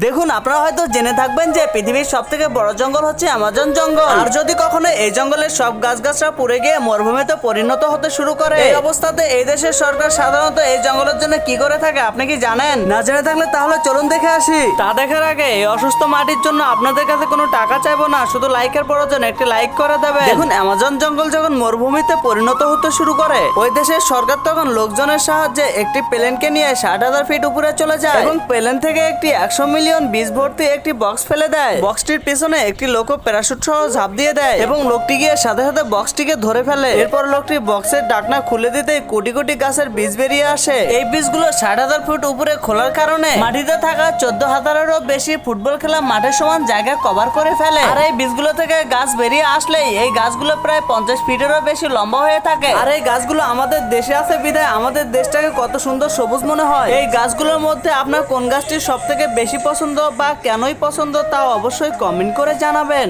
দেখুন, আপনারা হয়তো জেনে থাকবেন যে পৃথিবীর সবথেকে বড় জঙ্গল হচ্ছে অ্যামাজন জঙ্গল। আর যদি কখনো এই জঙ্গলের সব গাছগাছরা পুড়ে গিয়ে মরুভূমিতে পরিণত হতে শুরু করে, এই অবস্থাতে এই দেশের সরকার সাধারণত এই জঙ্গলের জন্য কি করে থাকে আপনি কি জানেন? না জেনে থাকলে তাহলে চলুন দেখে আসি। তা দেখার আগে এই অসুস্থ মাটির জন্য আপনাদের কাছে কোনো টাকা চাইবো না, শুধু লাইকের প্রয়োজন, একটি লাইক করে দেবে। দেখুন, অ্যামাজন জঙ্গল যখন মরুভূমিতে পরিণত হতে শুরু করে, ওই দেশের সরকার তখন লোকজনের সাহায্যে একটি প্লেনকে নিয়ে 60,000 ফিট উপরে চলে যায় এবং প্লেন থেকে একটি 100 মিলিয়ন বীজ ভর্তি একটি বক্স ফেলে দেয়। বক্সটির পিছনে একটি লোক প্যারাশুট সহ ঝাঁপ দিয়ে দেয় এবং লোকটি গিয়ে সাথে সাথে বক্সটিকে ধরে ফেলে। এরপর লোকটি বক্সের ঢাকনা খুলে দিতে কোটি কোটি গাছের বীজ বেরিয়ে আসে। এই বীজগুলো 60,000 ফুট উপরে খোলার কারণে মাটিতে থাকা 14,000-এরও বেশি ফুটবল খেলা মাঠের সমান জায়গা কভার করে ফেলে। আর এই বীজগুলো থেকে গাছ বেরিয়ে আসলেই এই গাছগুলো প্রায় 50 ফিটেরও বেশি লম্বা হয়ে থাকে। আর এই গাছগুলো আমাদের দেশে আছে বিধায় আমাদের দেশটাকে কত সুন্দর সবুজ মনে হয়। এই গাছগুলোর মধ্যে আপনার কোন গাছটি সব থেকে বেশি পছন্দ বা কেনই পছন্দ তা অবশ্যই কমেন্ট করে জানাবেন।